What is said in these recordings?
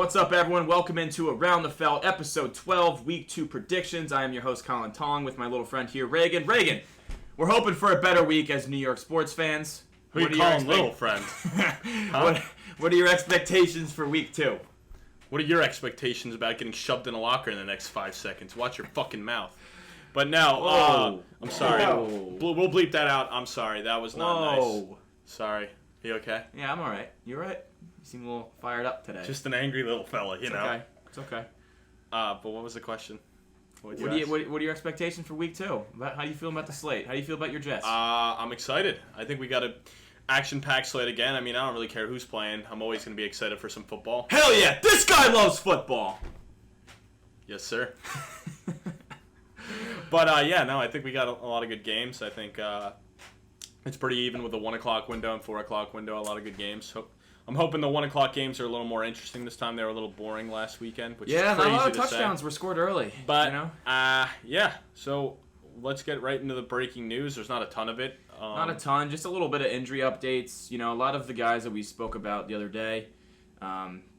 What's up, everyone? Welcome into Around the Felt, episode 12, week 2 predictions. I am your host, Colin Tong, with my little friend here, Reagan. Reagan, we're hoping for a better week as New York sports fans. Who are you calling little friend? Huh? What are your expectations for week 2? What are your expectations about getting shoved in a locker in the next 5 seconds? Watch your fucking mouth. But no, I'm sorry. Whoa. We'll bleep that out. I'm sorry. That was not nice. Sorry. You okay? Yeah, I'm alright. You alright? You seem a little fired up today. Just an angry little fella, you know. Okay. It's okay. But what was the question? What are your expectations for week 2? How do you feel about the slate? How do you feel about your Jets? I'm excited. I think we got a action-packed slate again. I mean, I don't really care who's playing. I'm always going to be excited for some football. Hell yeah! This guy loves football! Yes, sir. But, I think we got a lot of good games. I think it's pretty even with the 1 o'clock window and 4 o'clock window. A lot of good games. I'm hoping the 1 o'clock games are a little more interesting this time. They were a little boring last weekend, which is crazy to say. Yeah, not a lot of touchdowns were scored early. But, you know? So let's get right into the breaking news. There's not a ton of it. Not a ton, just a little bit of injury updates. You know, a lot of the guys that we spoke about the other day,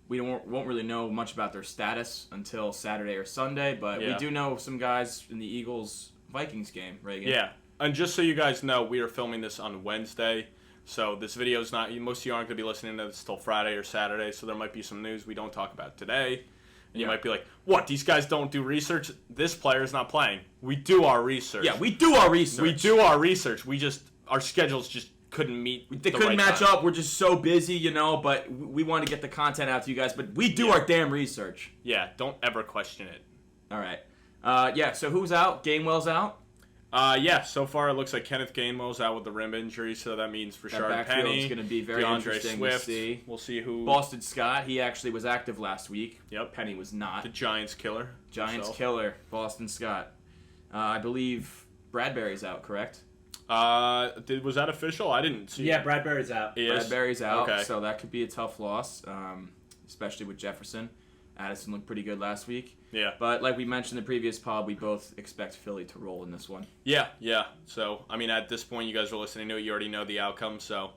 we won't really know much about their status until Saturday or Sunday, but we do know some guys in the Eagles-Vikings game, Reagan. Yeah, and just so you guys know, we are filming this on Wednesday, so this video is not, most of you aren't going to be listening to this till Friday or Saturday, so there might be some news we don't talk about today. And you might be like, what, these guys don't do research? This player's not playing. We do our research. Yeah, we do our research. We do our research. Our schedules just couldn't meet. They couldn't match up. We're just so busy, you know, but we want to get the content out to you guys, but we do our damn research. Yeah, don't ever question it. All right. So who's out? Gainwell's out? So far it looks like Kenneth Gainwell's out with the rim injury, so that means for sure Penny is going to be very interesting Swift. to see. We'll see who. Boston Scott, he actually was active last week. Yep. Penny was not. The Giants killer. Killer, Boston Scott. I believe Bradbury's out, correct? Was that official? I didn't see. Yeah, Bradbury's out. Bradbury's out, okay. So that could be a tough loss, especially with Jefferson. Addison looked pretty good last week. Yeah. But like we mentioned in the previous pod, we both expect Philly to roll in this one. Yeah. So, I mean, at this point, you guys are listening to it. You already know the outcome, so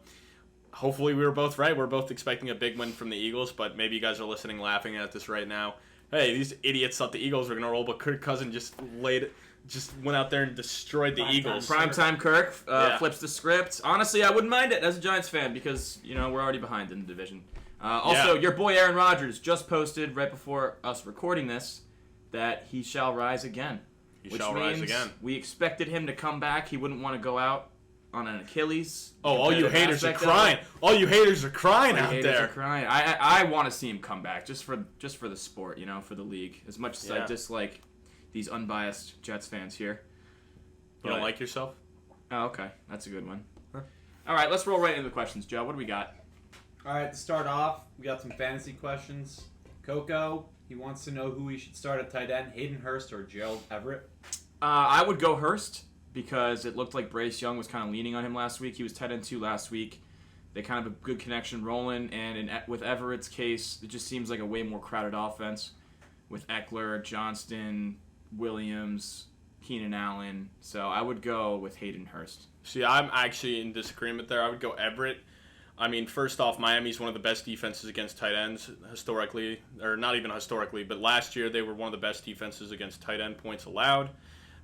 hopefully we were both right. We're both expecting a big win from the Eagles, but maybe you guys are listening laughing at this right now. Hey, these idiots thought the Eagles were going to roll, but Kirk Cousins just went out there and destroyed the Eagles. Primetime Kirk flips the script. Honestly, I wouldn't mind it as a Giants fan because, you know, we're already behind in the division. Your boy Aaron Rodgers just posted right before us recording this that he shall rise again. We expected him to come back. He wouldn't want to go out on an Achilles. Oh, all you haters are crying. All you haters are crying out there. I want to see him come back just for the sport, you know, for the league. As much as I dislike these unbiased Jets fans here. You don't like yourself? Oh, okay. That's a good one. Huh. All right, let's roll right into the questions, Joe. What do we got? All right, to start off, we got some fantasy questions. Coco, he wants to know who he should start at tight end, Hayden Hurst or Gerald Everett. I would go Hurst because it looked like Bryce Young was kind of leaning on him last week. He was tight end 2 last week. They kind of have a good connection rolling, and with Everett's case, it just seems like a way more crowded offense with Eckler, Johnston, Williams, Keenan Allen. So I would go with Hayden Hurst. See, I'm actually in disagreement there. I would go Everett. I mean, first off, Miami's one of the best defenses against tight ends historically, or not even historically, but last year they were one of the best defenses against tight end points allowed.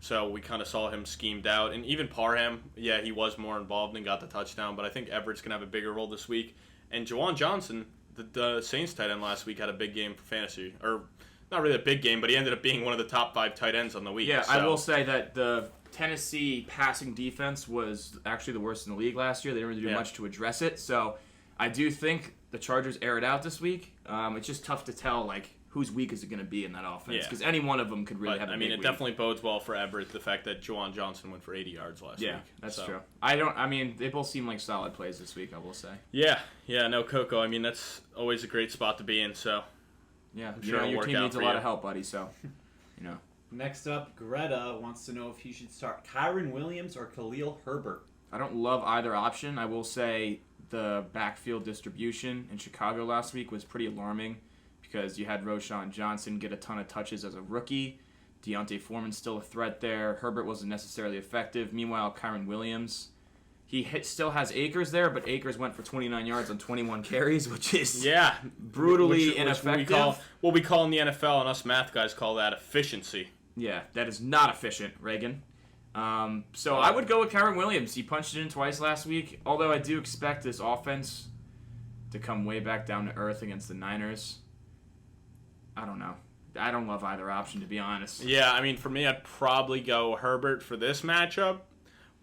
So we kind of saw him schemed out. And even Parham, yeah, he was more involved and got the touchdown, but I think Everett's going to have a bigger role this week. And Juwan Johnson, the Saints tight end last week, had a big game for fantasy. Or not really a big game, but he ended up being one of the top 5 tight ends on the week. Yeah, so. I will say that the Tennessee passing defense was actually the worst in the league last year. They didn't really do much to address it. So I do think the Chargers air it out this week. It's just tough to tell, like, whose week is it going to be in that offense? Because any one of them could really have a big week. I mean, it definitely bodes well for Everett, the fact that Juwan Johnson went for 80 yards last week. Yeah, that's true. They both seem like solid plays this week, I will say. Yeah, no, Coco. I mean, that's always a great spot to be in, so. Yeah, your team needs a lot of help, buddy, so, you know. Next up, Greta wants to know if he should start Kyron Williams or Khalil Herbert. I don't love either option. I will say the backfield distribution in Chicago last week was pretty alarming because you had Roschon Johnson get a ton of touches as a rookie. Deontay Foreman's still a threat there. Herbert wasn't necessarily effective. Meanwhile, Kyron Williams still has Akers there, but Akers went for 29 yards on 21 carries, which is which brutally ineffective. we call in the NFL, and us math guys call that efficiency. Yeah, that is not efficient, Reagan. So I would go with Kyren Williams. He punched it in twice last week, although I do expect this offense to come way back down to earth against the Niners. I don't know. I don't love either option, to be honest. Yeah, I mean, for me, I'd probably go Herbert for this matchup.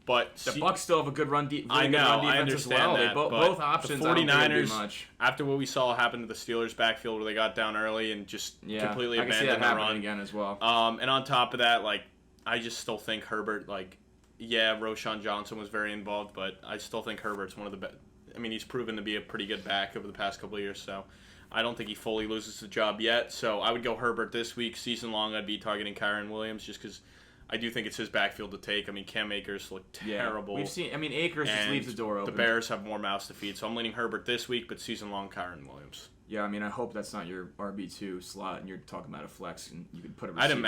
But the Bucs still have a good run, I understand as well. that. Both options, the 49ers, I don't think do much. After what we saw happen to the Steelers' backfield where they got down early and just completely abandoned the run again as well. And on top of that, like, I just still think Herbert, like, Roshan Johnson was very involved, but I still think Herbert's one of the best. I mean, he's proven to be a pretty good back over the past couple of years, so I don't think he fully loses the job yet. So I would go Herbert this week. Season long, I'd be targeting Kyren Williams just because I do think it's his backfield to take. I mean, Cam Akers looked terrible. We've seen. I mean, Akers just leaves the door open. The Bears have more mouths to feed, so I'm leaning Herbert this week, but season long, Kyren Williams. Yeah, I mean, I hope that's not your RB2 slot, and you're talking about a flex, and you could put a I'd receiver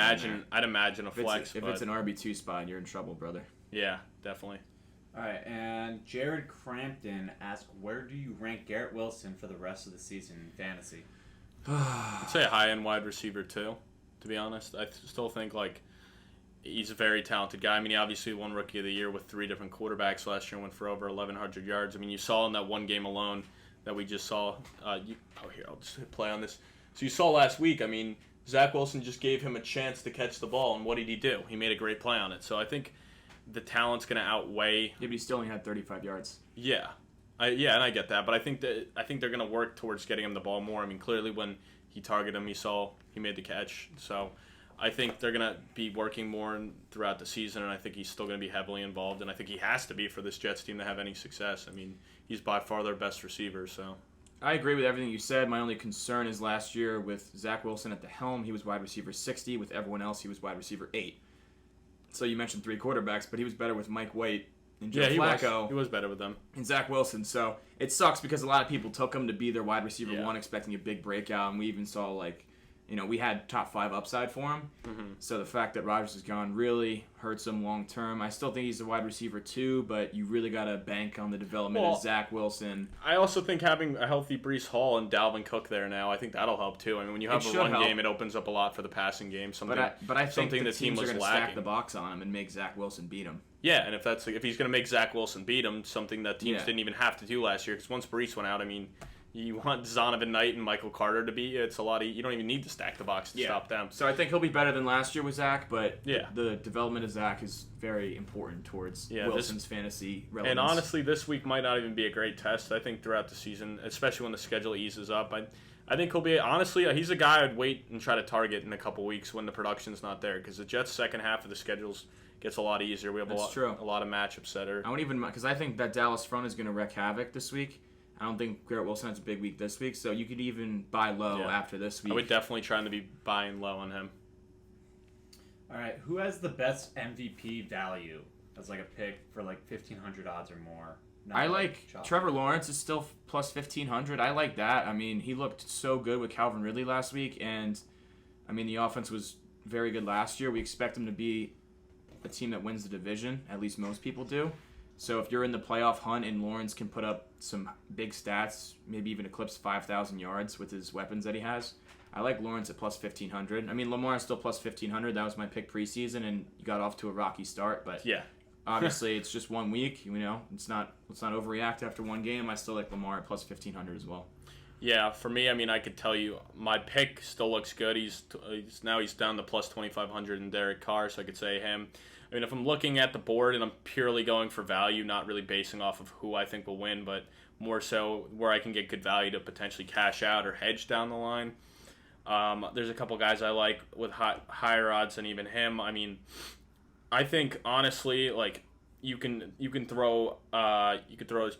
imagine a flex. If it's an RB2 spot, you're in trouble, brother. Yeah, definitely. All right, and Jared Crampton asked, where do you rank Garrett Wilson for the rest of the season in fantasy? I'd say a high-end wide receiver, too, to be honest. I still think, like, he's a very talented guy. I mean, he obviously won Rookie of the Year with 3 different quarterbacks last year and went for over 1,100 yards. I mean, you saw in that one game alone that we just saw. Here, I'll just hit play on this. So you saw last week, I mean, Zach Wilson just gave him a chance to catch the ball, and what did he do? He made a great play on it. So I think the talent's going to outweigh. Yeah, but he still only had 35 yards. Yeah. And I get that, but I think they're going to work towards getting him the ball more. I mean, clearly when he targeted him, he made the catch. So I think they're going to be working more throughout the season, and I think he's still going to be heavily involved, and I think he has to be for this Jets team to have any success. I mean, he's by far their best receiver. So I agree with everything you said. My only concern is last year with Zach Wilson at the helm, he was wide receiver 60. With everyone else, he was wide receiver 8. So you mentioned 3 quarterbacks, but he was better with Mike White and Joe Flacco. He was better with them. And Zach Wilson. So it sucks because a lot of people took him to be their wide receiver 1, expecting a big breakout, and we even saw, like, we had top 5 upside for him. Mm-hmm. So the fact that Rodgers is gone really hurts him long term. I still think he's a wide receiver 2, but you really got to bank on the development of Zach Wilson. I also think having a healthy Breece Hall and Dalvin Cook there now, I think that'll help too. I mean, when you have a run game, it opens up a lot for the passing game. But I think the teams are going to stack the box on him and make Zach Wilson beat him. Yeah, and if he's going to make Zach Wilson beat him, something that teams didn't even have to do last year, because once Breece went out, I mean, you want Zonovan Knight and Michael Carter to be. It's a lot. You don't even need to stack the box to stop them. So I think he'll be better than last year with Zach, but the development of Zach is very important towards Wilson's fantasy relevance. And honestly, this week might not even be a great test. I think throughout the season, especially when the schedule eases up, I think he'll be. Honestly, he's a guy I'd wait and try to target in a couple weeks when the production's not there, because the Jets' second half of the schedules gets a lot easier. We have a lot of matchups that are. I won't even, because I think that Dallas front is going to wreak havoc this week. I don't think Garrett Wilson has a big week this week, so you could even buy low after this week. I would definitely try to be buying low on him. All right, who has the best MVP value as like a pick for like 1,500 odds or more? I like Trevor Lawrence is still plus 1,500. I like that. I mean, he looked so good with Calvin Ridley last week, and I mean the offense was very good last year. We expect him to be a team that wins the division. At least most people do. So if you're in the playoff hunt and Lawrence can put up some big stats, maybe even eclipse 5,000 yards with his weapons that he has, I like Lawrence at plus 1,500. I mean, Lamar is still plus 1,500. That was my pick preseason, and you got off to a rocky start. But obviously, it's just 1 week. Let's not overreact after one game. I still like Lamar at plus 1,500 as well. Yeah, for me, I mean, I could tell you my pick still looks good. He's down to plus 2,500 in Derek Carr, so I could say him. I mean, if I'm looking at the board and I'm purely going for value, not really basing off of who I think will win, but more so where I can get good value to potentially cash out or hedge down the line. There's a couple guys I like with higher odds than even him. I mean, I think honestly, like you can throw a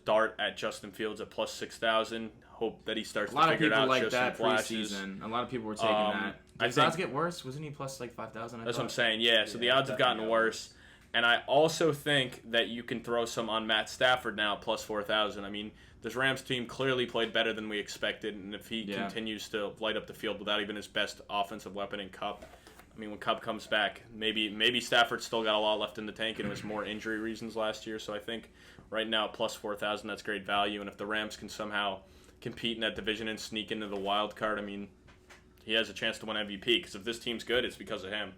dart at Justin Fields at plus 6,000. Hope that he starts to figure it out. A lot of people like that preseason. A lot of people were taking that. Did his odds get worse? Wasn't he plus like 5,000? That's what I'm saying. Yeah, so the odds have gotten worse. And I also think that you can throw some on Matt Stafford now, plus 4,000. I mean, this Rams team clearly played better than we expected, and if he continues to light up the field without even his best offensive weapon in Cup, I mean, when Cup comes back, maybe Stafford's still got a lot left in the tank, and it was more injury reasons last year. So I think right now, plus 4,000, that's great value. And if the Rams can somehow compete in that division and sneak into the wild card, I mean, he has a chance to win MVP. Because if this team's good, it's because of him.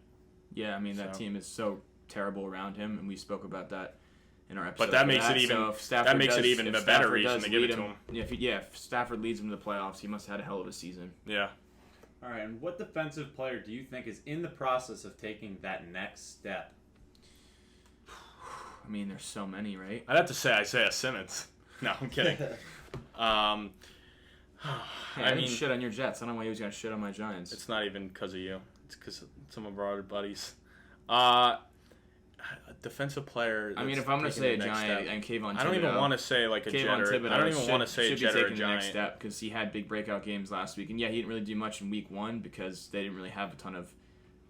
Yeah, I mean, that team is so terrible around him, and we spoke about that in our episode. But that makes it even a better reason to give it to him. If Stafford leads him to the playoffs, he must have had a hell of a season. Yeah. All right, and what defensive player do you think is in the process of taking that next step? I mean, there's so many, right? I'd have to say Isaiah Simmons. No, I'm kidding. I mean, shit on your Jets. I don't know why he was going to shit on my Giants. It's not even because of you. It's because of some of our other buddies. A defensive player. I mean, if I'm going to say a Giant, and Kayvon Thibodeau. I don't even want to say like a Jet. I don't even want to say a Jet or a Giant. The next step because he had big breakout games last week, and yeah, he didn't really do much in week 1 because they didn't really have a ton of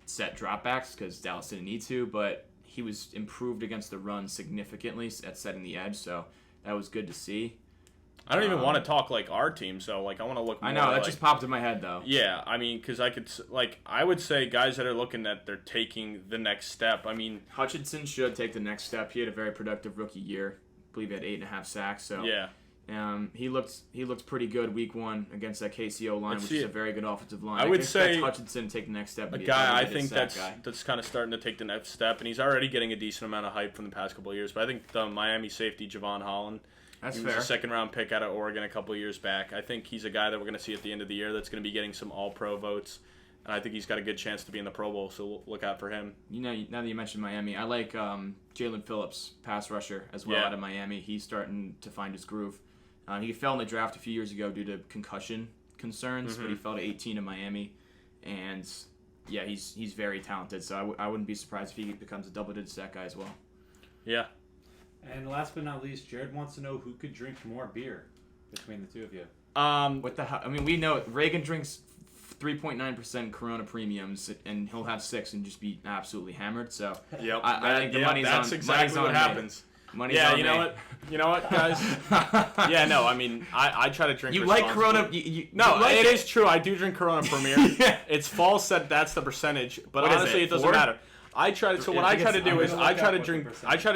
set dropbacks because Dallas didn't need to. But he was improved against the run significantly at setting the edge, so that was good to see. I don't even want to talk like our team, so like I want to look more. I know that just popped in my head though. Yeah, I mean, because I would say guys that are looking at they're taking the next step. I mean, Hutchinson should take the next step. He had a very productive rookie year. I believe he had 8.5 sacks. So yeah, he looked pretty good week 1 against that KCO line, which is a very good offensive line. I would say Hutchinson take the next step. A guy I think that's kind of starting to take the next step, and he's already getting a decent amount of hype from the past couple of years. But I think the Miami safety Javon Holland. That's he fair. was a second-round pick out of Oregon a couple of years back. I think he's a guy that we're going to see at the end of the year that's going to be getting some All-Pro votes, and I think he's got a good chance to be in the Pro Bowl, so we'll look out for him. You know, now that you mentioned Miami, I like Jalen Phillips, pass rusher, as well out of Miami. He's starting to find his groove. He fell in the draft a few years ago due to concussion concerns, but he fell to 18 in Miami, and yeah, he's very talented, so I wouldn't be surprised if he becomes a double-digit sack guy as well. Yeah. And last but not least, Jared wants to know who could drink more beer between the two of you. What the hell? I mean, we know Reagan drinks 3.9% Corona premiums, and he'll have 6 and just be absolutely hammered. So yep, I think the money's on. That's exactly what happens. Money's on you know what, guys? Yeah, no, I mean, I try to drink. You like Corona? It is true. I do drink Corona Premier. It's false that that's the percentage, but honestly, it doesn't matter. I try to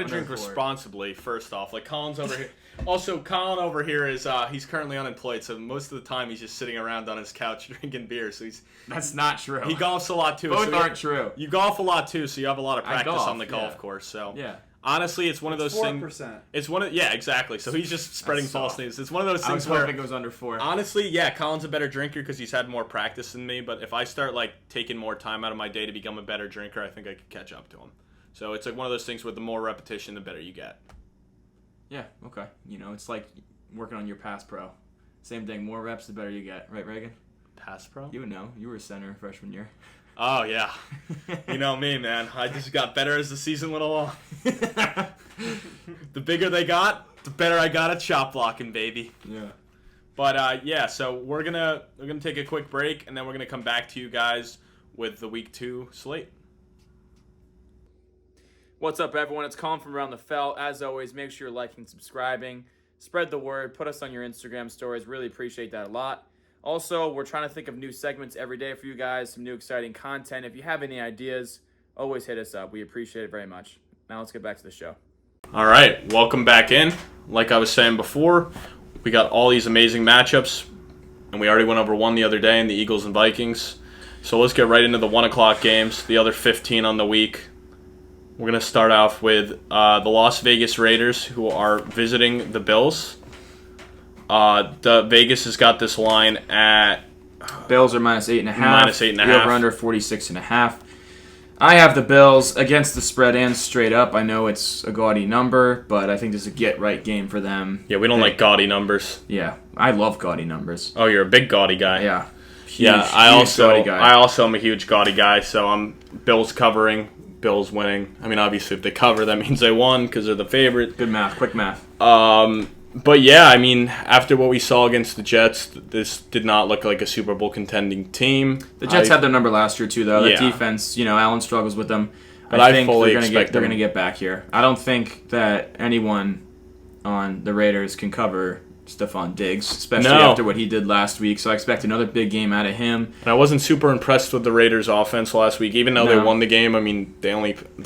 drink responsibly. First off, like Colin's over here. Also, Colin over here is he's currently unemployed, so most of the time he's just sitting around on his couch drinking beer. So that's not true. He golfs a lot too. Both aren't true. You golf a lot too, so you have a lot of practice on the golf course. So yeah. Honestly, it's one of those 4%. Things. It's one of exactly. So he's just spreading false news. It's one of those things where I think it goes under 4. Honestly, yeah, Colin's a better drinker because he's had more practice than me. But if I start like taking more time out of my day to become a better drinker, I think I could catch up to him. So it's like one of those things where the more repetition, the better you get. Yeah. Okay. You know, it's like working on your pass pro. Same thing. More reps, the better you get. Right, Reagan? Pass pro? You would know. You were a center freshman year. Oh, yeah. You know me, man. I just got better as the season went along. The bigger they got, the better I got at shot blocking, baby. Yeah. But, so we're gonna take a quick break, and then we're going to come back to you guys with the Week 2 slate. What's up, everyone? It's Colin from Around the Fell. As always, make sure you're liking, subscribing. Spread the word. Put us on your Instagram stories. Really appreciate that a lot. Also, we're trying to think of new segments every day for you guys, some new exciting content. If you have any ideas, always hit us up. We appreciate it very much. Now let's get back to the show. All right, welcome back in. Like I was saying before, we got all these amazing matchups, and we already went over one the other day in the Eagles and Vikings. So let's get right into the 1 o'clock games, the other 15 on the week. We're going to start off with the Las Vegas Raiders, who are visiting the Bills. The Vegas has got this line at Bills are minus 8.5. Minus 8.5. The over under 46.5. I have the Bills against the spread and straight up. I know it's a gaudy number, but I think this is a get right game for them. Yeah, we don't like gaudy numbers. Yeah, I love gaudy numbers. Oh, you're a big gaudy guy. Yeah. I also am a huge gaudy guy, so I'm Bills covering, Bills winning. I mean, obviously, if they cover, that means they won because they're the favorite. Good math, quick math. But yeah, I mean, after what we saw against the Jets, this did not look like a Super Bowl contending team. The Jets had their number last year too, though. The defense, Allen struggles with them. But I think they're going to get back here. I don't think that anyone on the Raiders can cover Stephon Diggs, especially No. after what he did last week. So I expect another big game out of him. And I wasn't super impressed with the Raiders' offense last week, even though they No. won the game. I mean, they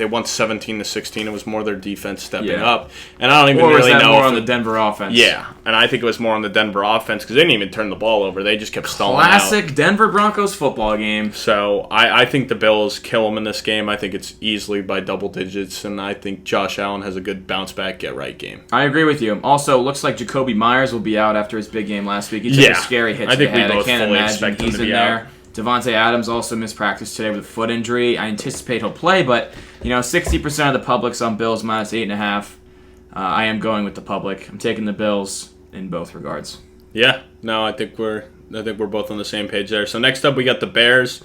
won 17-16. It was more their defense stepping Yeah. up, and I don't even Or was really that know more if on the Denver offense? Yeah, and I think it was more on the Denver offense because they didn't even turn the ball over. They just kept stalling out. Classic Denver Broncos football game. So I think the Bills kill them in this game. I think it's easily by double digits, and I think Josh Allen has a good bounce back, get right game. I agree with you. Also, looks like Jacoby Myers will be out after his big game last week. He took a scary hit to the head. I can't imagine he's in there. Devontae Adams also missed practice today with a foot injury. I anticipate he'll play, but 60% of the public's on Bills minus 8.5. I am going with the public. I'm taking the Bills in both regards. Yeah, no, I think we're both on the same page there. So next up, we got the Bears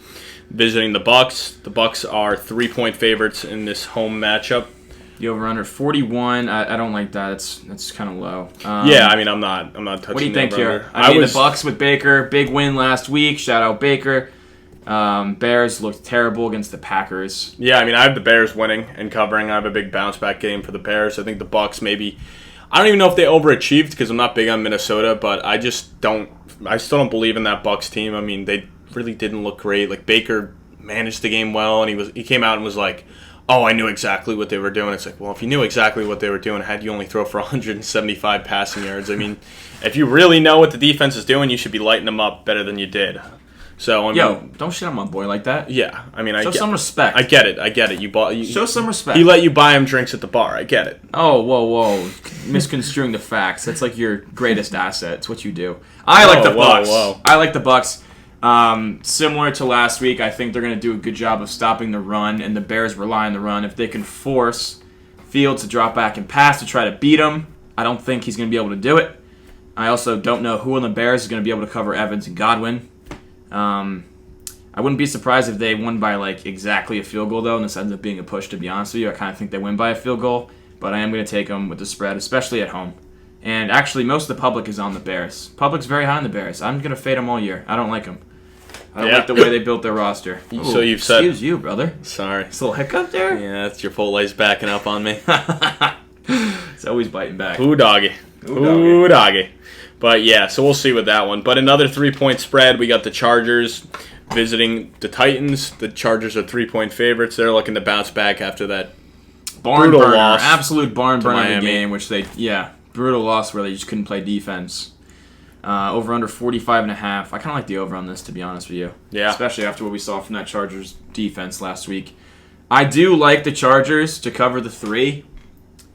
visiting the Bucks. The Bucks are 3-point favorites in this home matchup. The over/under 41. I don't like that. That's kind of low. Yeah, I mean, I'm not touching. What do you think the over. here? I mean, the Bucks with Baker, big win last week. Shout out Baker. Bears looked terrible against the Packers. Yeah, I mean, I have the Bears winning and covering. I have a big bounce back game for the Bears. I think the Bucks maybe. I don't even know if they overachieved because I'm not big on Minnesota, but I still don't believe in that Bucks team. I mean, they really didn't look great. Like Baker managed the game well, and he came out and was like, "Oh, I knew exactly what they were doing." It's like, well, if you knew exactly what they were doing, had you only throw for 175 passing yards? I mean, if you really know what the defense is doing, you should be lighting them up better than you did. So, I mean, don't shit on my boy like that. Yeah, I mean, Show some respect. I get it. Show some respect. He let you buy him drinks at the bar. I get it. Oh, whoa. Misconstruing the facts. That's like your greatest asset. It's what you do. I like the Bucks. I like the Bucks. Similar to last week, I think they're going to do a good job of stopping the run, and the Bears rely on the run. If they can force Fields to drop back and pass to try to beat him, I don't think he's going to be able to do it. I also don't know who on the Bears is going to be able to cover Evans and Godwin. I wouldn't be surprised if they won by like exactly a field goal, though, and this ends up being a push, to be honest with you. I kind of think they win by a field goal, but I am going to take them with the spread, especially at home. And actually, most of the public is on the Bears. Public's very high on the Bears. I'm going to fade them all year. I don't like them. I don't like the way they built their roster. Ooh, so you've said... Excuse you, brother. Sorry. It's a little hiccup there? Yeah, that's your Chipotle's backing up on me. It's always biting back. Ooh, doggy. But yeah, so we'll see with that one. But another 3-point spread. We got the Chargers visiting the Titans. The Chargers are 3-point favorites. They're looking to bounce back after that brutal loss. Absolute barn burner Miami. game, which brutal loss where they just couldn't play defense. Over under 45.5. I kind of like the over on this, to be honest with you. Yeah. Especially after what we saw from that Chargers defense last week. I do like the Chargers to cover the 3.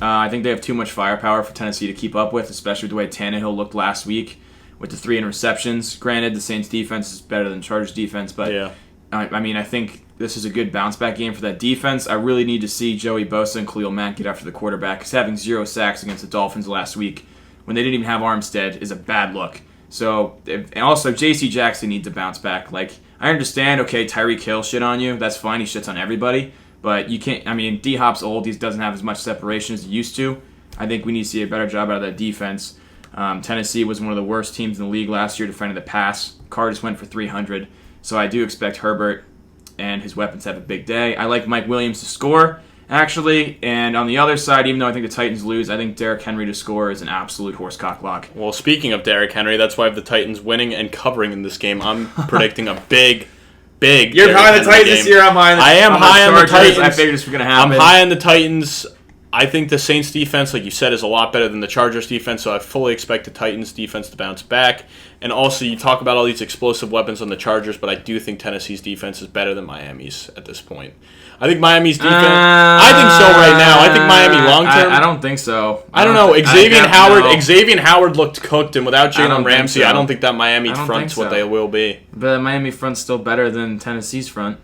I think they have too much firepower for Tennessee to keep up with, especially with the way Tannehill looked last week with the 3 interceptions. Granted, the Saints defense is better than the Chargers defense, but yeah. I think this is a good bounce-back game for that defense. I really need to see Joey Bosa and Khalil Mack get after the quarterback, because having 0 sacks against the Dolphins last week when they didn't even have Armstead is a bad look. So, and also, J.C. Jackson needs to bounce back. Like, I understand, okay, Tyreek Hill shit on you. That's fine. He shits on everybody. But you can't, D-Hop's old. He doesn't have as much separation as he used to. I think we need to see a better job out of that defense. Tennessee was one of the worst teams in the league last year defending the pass. Carr just went for 300. So I do expect Herbert and his weapons to have a big day. I like Mike Williams to score, actually. And on the other side, even though I think the Titans lose, I think Derrick Henry to score is an absolute horsecock lock. Well, speaking of Derrick Henry, that's why I have the Titans winning and covering in this game. I'm predicting a big You're high on the Titans this year. I'm high on the I am high on the Titans. I figured this was going to happen. I'm high on the Titans. I think the Saints defense, like you said, is a lot better than the Chargers defense, so I fully expect the Titans defense to bounce back. And also, you talk about all these explosive weapons on the Chargers, but I do think Tennessee's defense is better than Miami's at this point. I think Miami's defense... I think so right now. I think Miami long-term... I don't think so. I don't know. Xavier Howard looked cooked, and without Jalen Ramsey, I don't think that Miami front's what they will be. But Miami front's still better than Tennessee's front.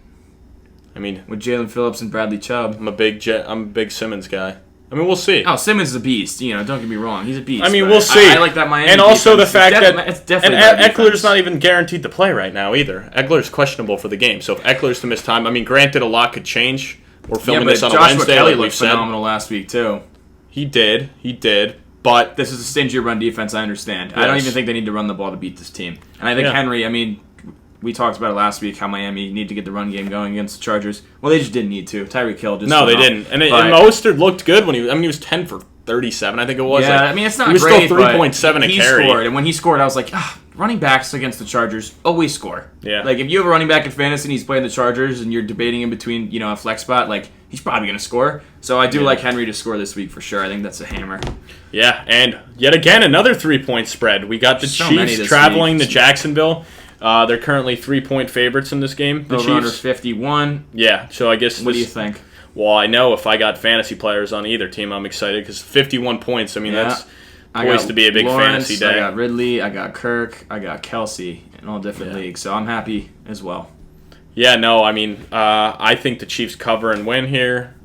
I mean, with Jalen Phillips and Bradley Chubb. I'm a big Simmons guy. I mean, we'll see. Oh, Simmons is a beast. Don't get me wrong. He's a beast. I mean, we'll see. I like that Miami and also defense. The fact that it's definitely Eckler's not even guaranteed to play right now either. Eckler's questionable for the game. So if Eckler's to miss time, I mean, granted, a lot could change. We're filming this on a Wednesday. Kelly looked phenomenal last week too. He did. But this is a stingy run defense. I understand. Yes. I don't even think they need to run the ball to beat this team. And I think Henry. I mean, we talked about it last week how Miami need to get the run game going against the Chargers. Well, they just didn't need to. Tyreek Hill just they didn't. And Mostert looked good when he was 10 for 37, I think it was. Yeah, like, I mean, it's not he was great, still 3.7 a he carry. scored, and when he scored, I was like, running backs against the Chargers always score. Yeah. Like, if you have a running back in fantasy and he's playing the Chargers and you're debating in between, a flex spot, like, he's probably going to score. So I do like Henry to score this week for sure. I think that's a hammer. Yeah, and yet again, another 3-point spread. We got the Chiefs traveling to Jacksonville. They're currently 3-point favorites in this game. The Chiefs. Under 51. Yeah, so I guess... What do you think? Well, I know if I got fantasy players on either team, I'm excited because 51 points, I mean, that's poised to be a big fantasy day. I got Ridley, I got Kirk, I got Kelsey in all different leagues, so I'm happy as well. Yeah, no, I mean, I think the Chiefs cover and win here.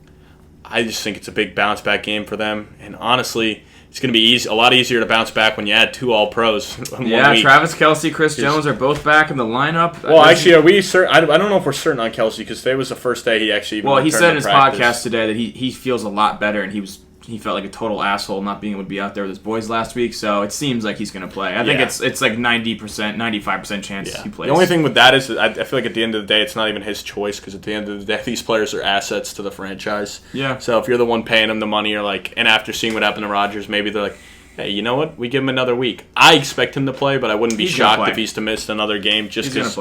I just think it's a big bounce-back game for them, and honestly... It's going to be a lot easier to bounce back when you add 2 All-Pros in 1 week. Travis Kelce, Chris Jones are both back in the lineup. Well, actually, are we certain? I don't know if we're certain on Kelce because today was the first day he actually even he said in his practice. podcast today that he feels a lot better, and he felt like a total asshole not being able to be out there with his boys last week. So it seems like he's going to play. I think it's like 90%, 95% chance he plays. The only thing with that is I feel like at the end of the day, it's not even his choice because at the end of the day, these players are assets to the franchise. Yeah. So if you're the one paying them the money, or like, and after seeing what happened to Rodgers, maybe they're like, hey, you know what? We give him another week. I expect him to play, but I wouldn't be shocked if he's to miss another game just because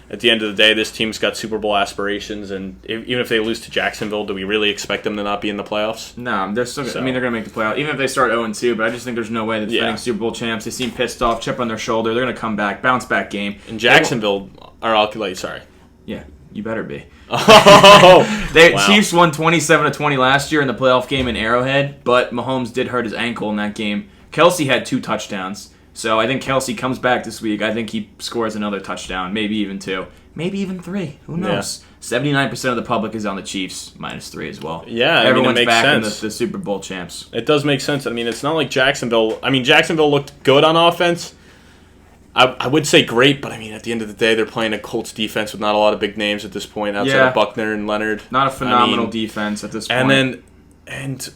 at the end of the day, this team's got Super Bowl aspirations, and even if they lose to Jacksonville, do we really expect them to not be in the playoffs? No, they're still. I mean, they're going to make the playoffs, even if they start 0-2. But I just think there's no way that defending Super Bowl champs. They seem pissed off, chip on their shoulder. They're going to come back, bounce back game. And Jacksonville, sorry. Yeah, you better be. Oh, Chiefs won 27-20 last year in the playoff game in Arrowhead, but Mahomes did hurt his ankle in that game. Kelsey had 2 touchdowns. So I think Kelsey comes back this week. I think he scores another touchdown, maybe even 2, maybe even 3. Who knows? 79% of the public is on the Chiefs, -3 as well. Yeah, everyone's it makes back sense. in the Super Bowl champs. It does make sense. I mean, it's not like Jacksonville. I mean, Jacksonville looked good on offense. I would say great, but I mean, at the end of the day, they're playing a Colts defense with not a lot of big names at this point outside of Buckner and Leonard. Not a phenomenal defense at this point. And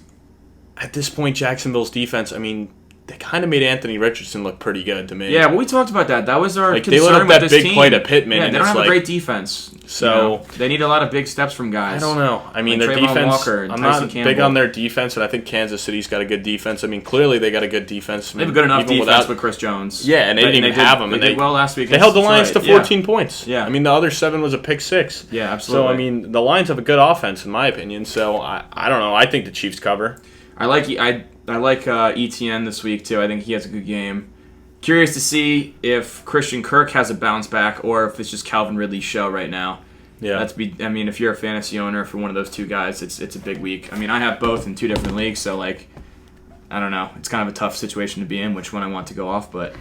at this point, Jacksonville's defense, I mean, they kind of made Anthony Richardson look pretty good to me. Yeah, but we talked about that. That was our concern they let up with that this big play to Pittman. Yeah, and they don't have a great defense. So they need a lot of big steps from guys. I don't know. I mean, their Trayvon defense. Walker and I'm Tyson not Campbell. big on their defense, but I think Kansas City's got a good defense. I mean, clearly they got a good defense. They have a good enough defense with Chris Jones. Yeah, and they didn't even have him. They did well last week. They held the Lions to 14 points. Yeah. I mean, the other 7 was a pick 6. Yeah, absolutely. So I mean, the Lions have a good offense in my opinion. So I don't know. I think the Chiefs cover. I like ETN this week too. I think he has a good game. Curious to see if Christian Kirk has a bounce back or if it's just Calvin Ridley's show right now. Yeah. I mean, if you're a fantasy owner for one of those 2 guys, it's a big week. I mean, I have both in 2 different leagues, so like, I don't know. It's kind of a tough situation to be in, which one I want to go off, but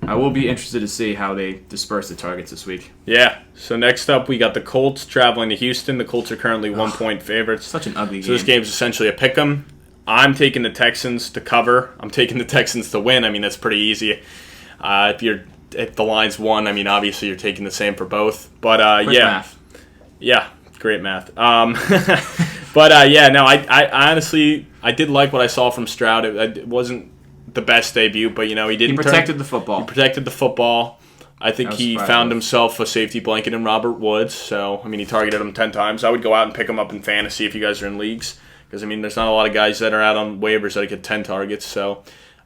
I will be interested to see how they disperse the targets this week. Yeah. So next up, we got the Colts traveling to Houston. The Colts are currently 1-point favorites. Such an ugly game. So this game's essentially a pick 'em. I'm taking the Texans to cover. I'm taking the Texans to win. I mean, that's pretty easy. If the line's 1, I mean, obviously you're taking the same for both. But math. Yeah, great math. But no, I honestly I did like what I saw from Stroud. It wasn't the best debut, but he didn't. He protected the football. He protected the football. I think he found himself a safety blanket in Robert Woods. So I mean, he targeted him 10 times. I would go out and pick him up in fantasy if you guys are in leagues, because I mean, there's not a lot of guys that are out on waivers that get 10 targets. So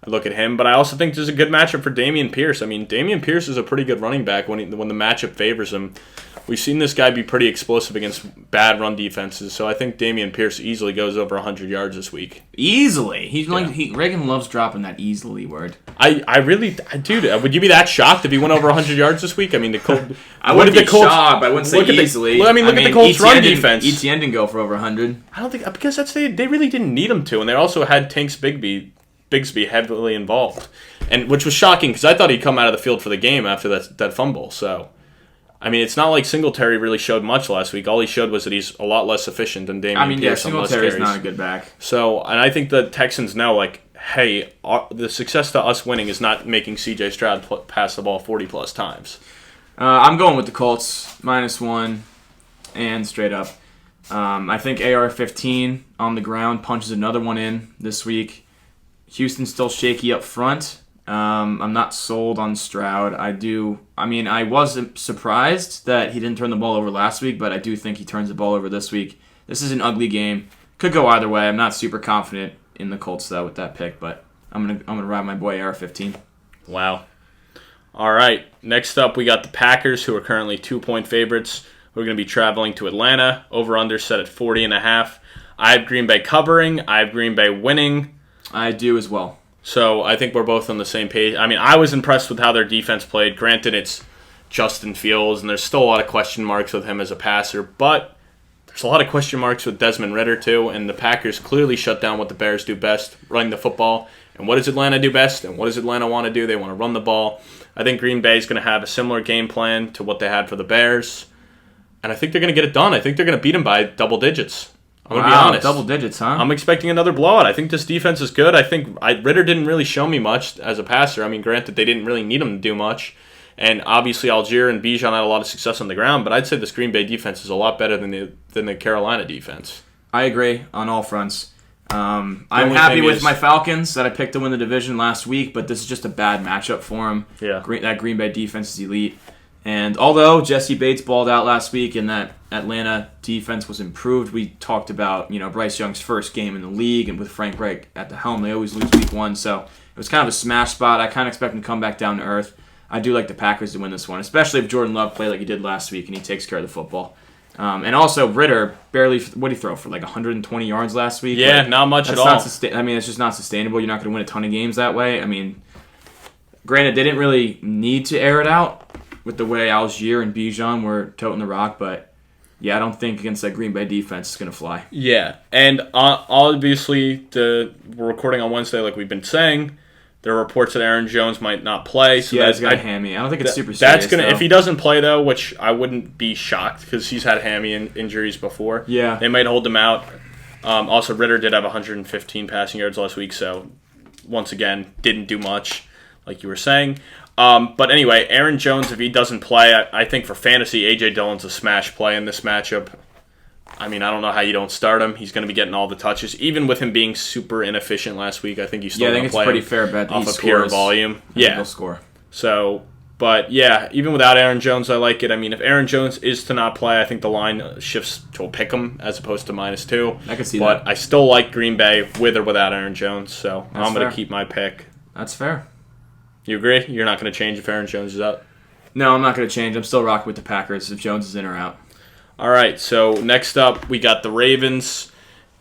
I look at him, but I also think there's a good matchup for Dameon Pierce. I mean, Dameon Pierce is a pretty good running back when the matchup favors him. We've seen this guy be pretty explosive against bad run defenses, so I think Dameon Pierce easily goes over 100 yards this week. Easily? Reagan loves dropping that easily word. Dude, would you be that shocked if he went over 100 yards this week? I mean, the Colts. I wouldn't be shocked, but I wouldn't say easily. Look at the Colts' run defense. ETN didn't go for over 100. I don't think, because they really didn't need him to, and they also had Tanks Bigsby heavily involved, and which was shocking because I thought he'd come out of the field for the game after that fumble. So, I mean, it's not like Singletary really showed much last week. All he showed was that he's a lot less efficient than Dameon Pierce on less carries. Singletary's not a good back. So, and I think the Texans know, like, hey, the success to us winning is not making C.J. Stroud pass the ball 40-plus times. I'm going with the Colts, -1, and straight up. I think AR-15 on the ground punches another one in this week. Houston's still shaky up front. I'm not sold on Stroud. I wasn't surprised that he didn't turn the ball over last week, but I do think he turns the ball over this week. This is an ugly game. Could go either way. I'm not super confident in the Colts though with that pick, but I'm gonna ride my boy AR-15. Wow. All right. Next up, we got the Packers, who are currently 2-point favorites. We're going to be traveling to Atlanta. Over/under set at 40.5. I have Green Bay covering. I have Green Bay winning. I do as well. So I think we're both on the same page. I mean, I was impressed with how their defense played. Granted, it's Justin Fields, and there's still a lot of question marks with him as a passer, but there's a lot of question marks with Desmond Ridder too, and the Packers clearly shut down what the Bears do best, running the football. And what does Atlanta do best? And what does Atlanta want to do? They want to run the ball. I think Green Bay is going to have a similar game plan to what they had for the Bears. And I think they're going to get it done. I think they're going to beat them by double digits. I'm going to be honest. Double digits, huh? I'm expecting another blowout. I think this defense is good. I think Ridder didn't really show me much as a passer. I mean, granted, they didn't really need him to do much. And obviously, Algier and Bijan had a lot of success on the ground. But I'd say this Green Bay defense is a lot better than the Carolina defense. I agree on all fronts. I'm happy with my Falcons that I picked to win the division last week, but this is just a bad matchup for them. Yeah. That Green Bay defense is elite. And although Jesse Bates balled out last week and that Atlanta defense was improved, we talked about Bryce Young's first game in the league, and with Frank Reich at the helm, they always lose week 1. So it was kind of a smash spot. I kind of expect him to come back down to earth. I do like the Packers to win this one, especially if Jordan Love played like he did last week and he takes care of the football. And also Ridder barely, what did he throw for, like 120 yards last week? Yeah, like, not much at all. It's just not sustainable. You're not going to win a ton of games that way. I mean, granted, they didn't really need to air it out with the way Algier and Bijan were toting the rock, but yeah, I don't think against that Green Bay defense it's going to fly. Yeah, and obviously we're recording on Wednesday like we've been saying. There are reports that Aaron Jones might not play. So yeah, he's got a hammy. I don't think it's super serious. That's gonna if he doesn't play though, which I wouldn't be shocked because he's had hammy injuries before. Yeah, they might hold him out. Also, Ridder did have 115 passing yards last week, so once again didn't do much, like you were saying. But anyway, Aaron Jones, if he doesn't play, I think for fantasy, A.J. Dillon's a smash play in this matchup. I mean, I don't know how you don't start him. He's going to be getting all the touches. Even with him being super inefficient last week, I think you still going to play him. Yeah, I think it's pretty fair bet that off he of pure volume. Yeah. He'll score. So, but yeah, even without Aaron Jones, I like it. I mean, if Aaron Jones is to not play, I think the line shifts to a pick 'em as opposed to -2. I can see that. But I still like Green Bay with or without Aaron Jones, so That's I'm going fair. to keep my pick. That's fair. You agree? You're not going to change if Aaron Jones is out? No, I'm not going to change. I'm still rocking with the Packers if Jones is in or out. All right, so next up, we got the Ravens,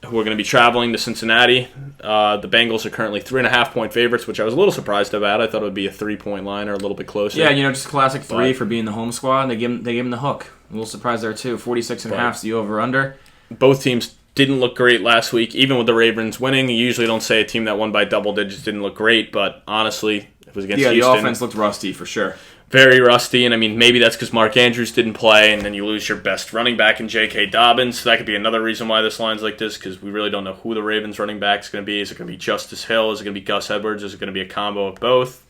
who are going to be traveling to Cincinnati. The Bengals are currently 3.5-point favorites, which I was a little surprised about. I thought it would be a 3-point line or a little bit closer. Yeah, just classic 3 for being the home squad. They give him the hook. A little surprised there, too. 46.5 is the over-under. Both teams didn't look great last week, even with the Ravens winning. You usually don't say a team that won by double digits didn't look great, but honestly, it was against Houston. Yeah, the offense looked rusty for sure. Very rusty, and I mean, maybe that's because Mark Andrews didn't play, and then you lose your best running back in J.K. Dobbins. So that could be another reason why this line's like this, because we really don't know who the Ravens running back is going to be. Is it going to be Justice Hill? Is it going to be Gus Edwards? Is it going to be a combo of both?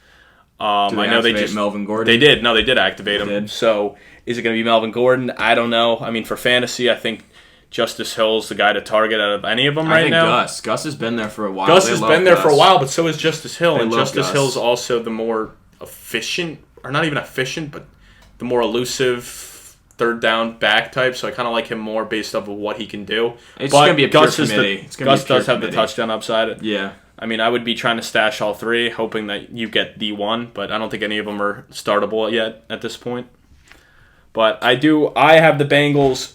I know they just Melvin Gordon. They did. No, they did activate him. So is it going to be Melvin Gordon? I don't know. I mean, for fantasy, I think Justice Hill's the guy to target out of any of them right now. I think Gus has been there for a while. Gus has been there for a while, but so is Justice Hill. And Justice Gus. Hill's also the more efficient, or not even efficient, but the more elusive third down back type. So I kind of like him more based off of what he can do. It's going to be a pure committee. Gus does have the touchdown upside. Yeah. I mean, I would be trying to stash all three, hoping that you get the one, but I don't think any of them are startable yet at this point. But I have the Bengals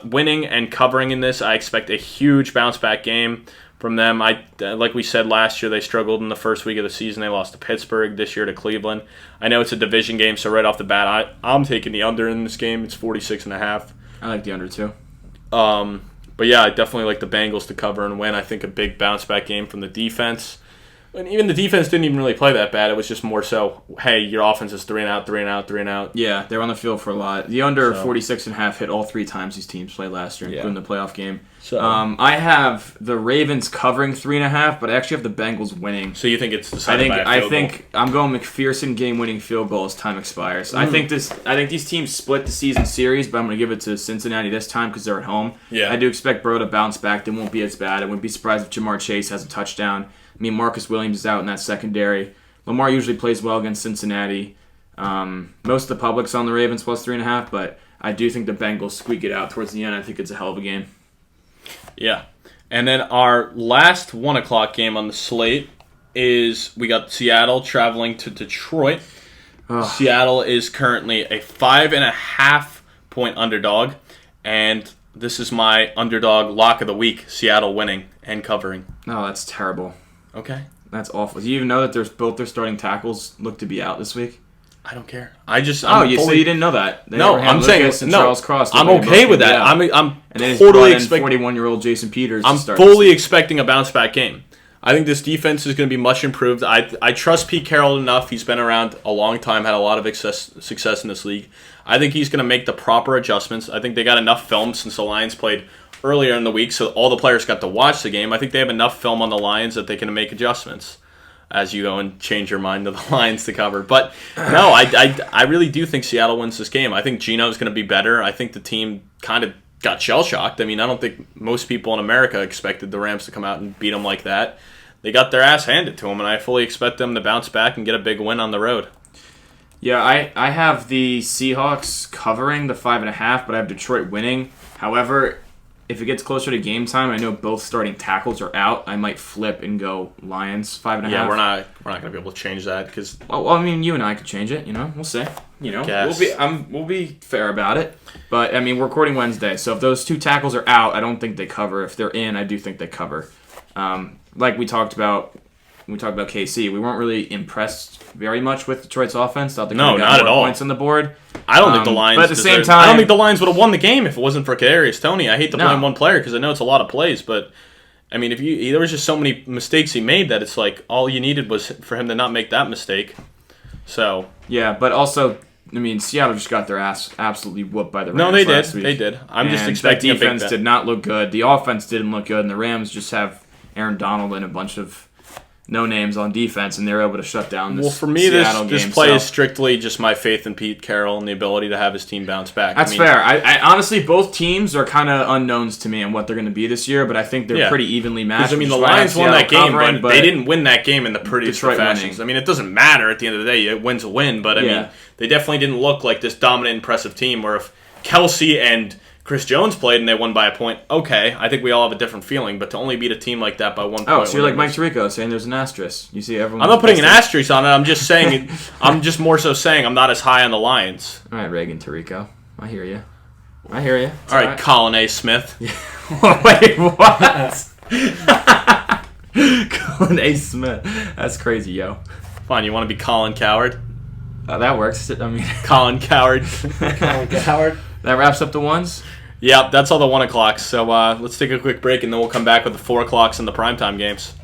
winning and covering in this. I expect a huge bounce back game from them. Like we said last year, they struggled in the first week of the season. They lost to Pittsburgh, this year to Cleveland. I know it's a division game, so right off the bat, I'm taking the under in this game. It's 46.5. I like the under too. But yeah, I definitely like the Bengals to cover and win. I think a big bounce back game from the defense. And even the defense didn't even really play that bad. It was just more so, hey, your offense is 3 and out, 3 and out, 3 and out. Yeah, they were on the field for a lot. The under 46.5 hit all 3 times these teams played last year, including the playoff game. So I have the Ravens covering 3.5, but I actually have the Bengals winning. So you think it's decided by a field goal? I think I'm going McPherson game-winning field goal as time expires. I think these teams split the season series, but I'm going to give it to Cincinnati this time because they're at home. Yeah. I do expect Burrow to bounce back. They won't be as bad. I wouldn't be surprised if Jamar Chase has a touchdown. I mean, Marcus Williams is out in that secondary. Lamar usually plays well against Cincinnati. Most of the public's on the Ravens plus 3.5, but I do think the Bengals squeak it out towards the end. I think it's a hell of a game. Yeah. And then our last 1 o'clock game on the slate is we got Seattle traveling to Detroit. Ugh. Seattle is currently a 5.5-point underdog, and this is my underdog lock of the week, Seattle winning and covering. No, that's terrible. Okay. That's awful. Do you even know that both their starting tackles look to be out this week? I don't care. So you didn't know that? No, I'm saying saying Charles Cross. I'm okay with that. I'm and then totally expecting 41-year-old Jason Peters. I'm fully expecting a bounce back game. I think this defense is going to be much improved. I trust Pete Carroll enough. He's been around a long time, had a lot of success in this league. I think he's going to make the proper adjustments. I think they got enough film since the Lions played earlier in the week, so all the players got to watch the game. I think they have enough film on the Lions that they can make adjustments as you go and change your mind to the Lions to cover. But no, I really do think Seattle wins this game. I think Geno's going to be better. I think the team kind of got shell-shocked. I mean, I don't think most people in America expected the Rams to come out and beat them like that. They got their ass handed to them, and I fully expect them to bounce back and get a big win on the road. Yeah, I have the Seahawks covering the 5.5, but I have Detroit winning. However, if it gets closer to game time, I know both starting tackles are out. I might flip and go Lions 5.5. Yeah, we're not going to be able to change that because. Well, I mean, you and I could change it. We'll see. We'll be fair about it. But I mean, we're recording Wednesday, so if those two tackles are out, I don't think they cover. If they're in, I do think they cover. Like we talked about KC, we weren't really impressed very much with Detroit's offense. Thought they could have got more points on the board. I don't think the Lions. But at the same time, I don't think the Lions would have won the game if it wasn't for Kadarius Toney. I hate to blame one player because I know it's a lot of plays, but I mean, there was just so many mistakes he made that it's like all you needed was for him to not make that mistake. So yeah, but also, I mean, Seattle just got their ass absolutely whooped by the Rams. No, they did. Last week. They did. I'm just expecting the defense did not look good. The offense didn't look good, and the Rams just have Aaron Donald and a bunch of no names on defense, and they're able to shut down this Well, for me, Seattle this game, play is strictly just my faith in Pete Carroll and the ability to have his team bounce back. That's fair. I honestly, both teams are kind of unknowns to me and what they're going to be this year, but I think they're pretty evenly matched. I mean, the Lions won that game, but they didn't win that game in the prettiest of fashions. I mean, it doesn't matter at the end of the day. A win's a win, but I mean, they definitely didn't look like this dominant, impressive team where if Kelsey and Chris Jones played and they won by a point, okay, I think we all have a different feeling, but to only beat a team like that by 1 point. Oh, so you're like Mike Tirico saying there's an asterisk. You see everyone. I'm not putting an asterisk on it. I'm just saying, I'm just more so saying I'm not as high on the Lions. All right, Reagan Tirico. I hear you. All right, Colin A. Smith. Wait, what? Colin A. Smith. That's crazy, yo. Fine, you want to be Colin Coward? That works. I mean, Colin Coward. Colin Coward. That wraps up the ones? Yep, that's all the 1 o'clocks. So let's take a quick break, and then we'll come back with the 4 o'clocks and the primetime games.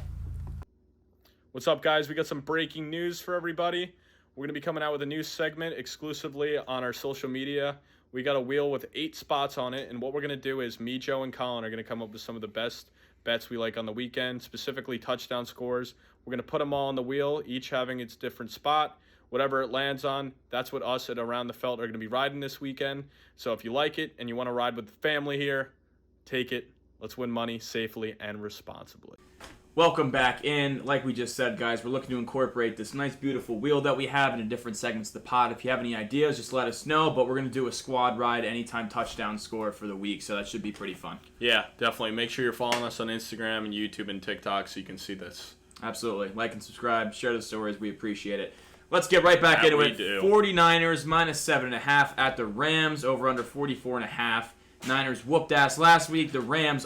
What's up, guys? We got some breaking news for everybody. We're going to be coming out with a new segment exclusively on our social media. We got a wheel with 8 spots on it, and what we're going to do is me, Joe, and Colin are going to come up with some of the best bets we like on the weekend, specifically touchdown scores. We're going to put them all on the wheel, each having its different spot. Whatever it lands on, that's what us at Around the Felt are going to be riding this weekend. So if you like it and you want to ride with the family here, take it. Let's win money safely and responsibly. Welcome back in. Like we just said, guys, we're looking to incorporate this nice, beautiful wheel that we have into different segments of the pod. If you have any ideas, just let us know. But we're going to do a squad ride anytime touchdown score for the week, so that should be pretty fun. Yeah, definitely. Make sure you're following us on Instagram and YouTube and TikTok so you can see this. Absolutely. Like and subscribe. Share the stories. We appreciate it. Let's get right back into it. 49ers minus 7.5 at the Rams, over under 44.5. Niners whooped ass last week. The Rams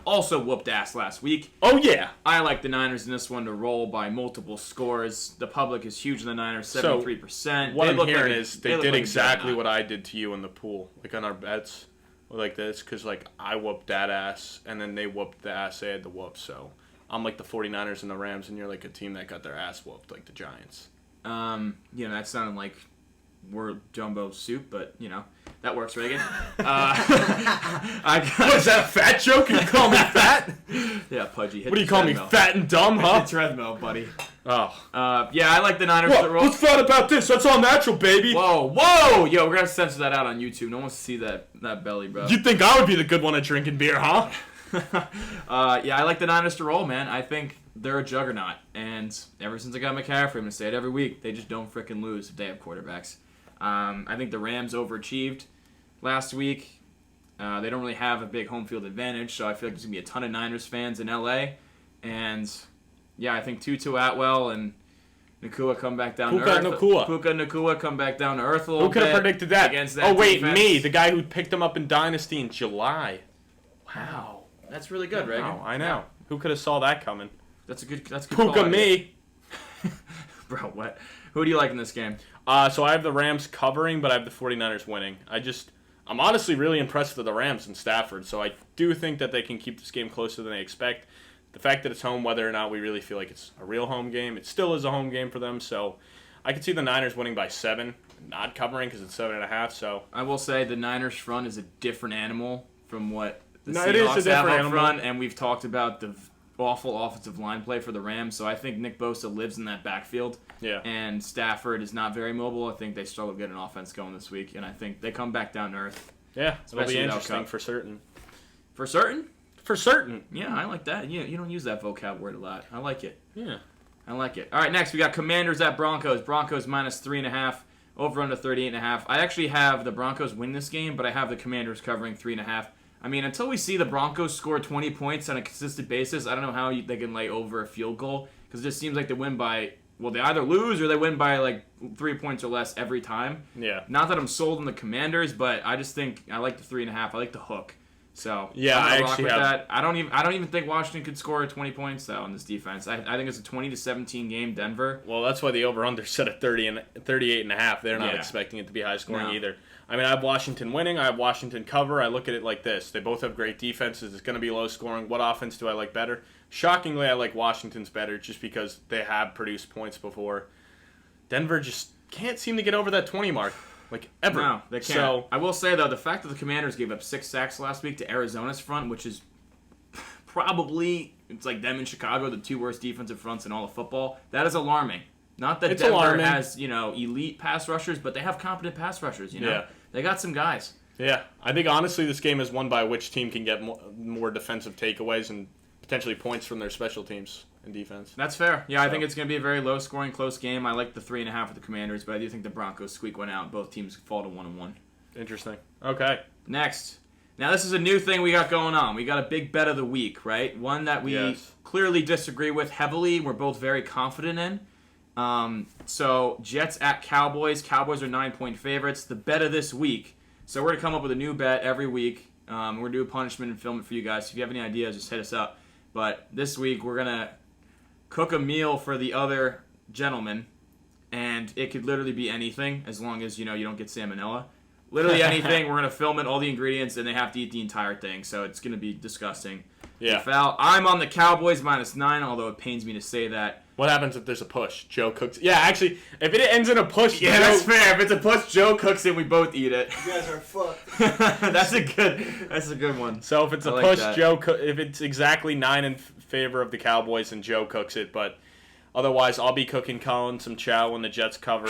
also whooped ass last week. Oh, yeah. I like the Niners in this one to roll by multiple scores. The public is huge in the Niners, 73%. So what I'm hearing is they did exactly what I did to you in the pool, like on our bets, like this, because like I whooped that ass, and then they whooped the ass they had to whoop. So I'm like the 49ers and the Rams, and you're like a team that got their ass whooped, like the Giants. That sounded like we're jumbo soup, but, that works, Reagan. What, is that a fat joke? You call me fat? Yeah, Pudgy. What do you call me, fat and dumb, huh? It's treadmill, buddy. Oh. I like the Niners to roll. What's fat about this? That's all natural, baby. Whoa! Yo, we're going to censor that out on YouTube. No one wants to see that belly, bro. You think I would be the good one at drinking beer, huh? I like the Niners to roll, man. I think they're a juggernaut, and ever since I got McCaffrey, I'm going to say it every week, they just don't frickin' lose if they have quarterbacks. I think the Rams overachieved last week. They don't really have a big home field advantage, so I feel like there's going to be a ton of Niners fans in L.A. And, yeah, I think Tutu Atwell and Nakua come back down to earth. Puka Nakua come back down to earth a little bit. Who could have predicted that? Against that defense. Me, the guy who picked him up in Dynasty in July. Wow. That's really good, Reagan. Wow, I know. Yeah. Who could have saw that coming? That's a good Puka call, me. Bro, what? Who do you like in this game? So I have the Rams covering, but I have the 49ers winning. I'm honestly really impressed with the Rams and Stafford, so I do think that they can keep this game closer than they expect. The fact that it's home, whether or not we really feel like it's a real home game, it still is a home game for them. So I could see the Niners winning by 7, not covering because it's 7.5. So I will say the Niners front is a different animal from what the it is a Seahawks have different up animal. front, and we've talked about the awful offensive line play for the Rams. So I think Nick Bosa lives in that backfield. Yeah. And Stafford is not very mobile. I think they struggle to get an offense going this week, and I think they come back down to earth. Yeah, it'll Especially be without interesting Cup. for certain. For certain? For certain. Yeah, I like that. You don't use that vocab word a lot. I like it. Yeah. I like it. All right, next we got Commanders at Broncos. Broncos minus 3.5. Over under 38.5. I actually have the Broncos win this game, but I have the Commanders covering 3.5. I mean, until we see the Broncos score 20 points on a consistent basis, I don't know how they can lay over a field goal, because it just seems like they win by, well, they either lose or they win by like 3 points or less every time. Yeah. Not that I'm sold on the Commanders, but I just think I like the 3.5. I like the hook. So yeah, I'm I gonna actually rock with have. that. I don't even think Washington could score 20 points though on this defense. I think it's a 20-17 game. Denver. Well, that's why the over/under set at 38.5. They're not Yeah. expecting it to be high scoring No. either. I mean, I have Washington winning. I have Washington cover. I look at it like this: they both have great defenses. It's going to be low scoring. What offense do I like better? Shockingly, I like Washington's better, just because they have produced points before. Denver just can't seem to get over that 20 mark. Like, ever. No, they can't. So, I will say, though, the fact that the Commanders gave up 6 sacks last week to Arizona's front, which is probably, it's like them in Chicago, the 2 worst defensive fronts in all of football, that is alarming. Not that It's Denver alarming. has, elite pass rushers, but they have competent pass rushers, Yeah. They got some guys. yeah, I think honestly this game is won by which team can get more defensive takeaways and potentially points from their special teams and defense. That's fair. Yeah, I think it's going to be a very low-scoring, close game. I like the 3.5 with the Commanders, but I do think the Broncos squeak one out. Both teams fall to 1-1. Interesting. Okay. Next. Now, this is a new thing we got going on. We got a big bet of the week, right? One that we clearly disagree with heavily. We're both very confident in. So, Jets at Cowboys. Cowboys are 9-point favorites. The bet of this week. So, we're going to come up with a new bet every week. We're going to do a punishment and film it for you guys. So if you have any ideas, just hit us up. But this week, we're going to cook a meal for the other gentleman, and it could literally be anything as long as you don't get salmonella. Literally anything. We're going to film it, all the ingredients, and they have to eat the entire thing, so it's going to be disgusting. Yeah. Foul. I'm on the Cowboys -9, although it pains me to say that. What happens if there's a push? Joe cooks. Yeah, actually, if it ends in a push, Yeah, Joe... that's fair. If it's a push, Joe cooks it, we both eat it. You guys are fucked. That's a good one. So if it's a I like push, that. if it's exactly 9 in favor of the Cowboys, then Joe cooks it. But otherwise, I'll be cooking Colin some chow when the Jets cover.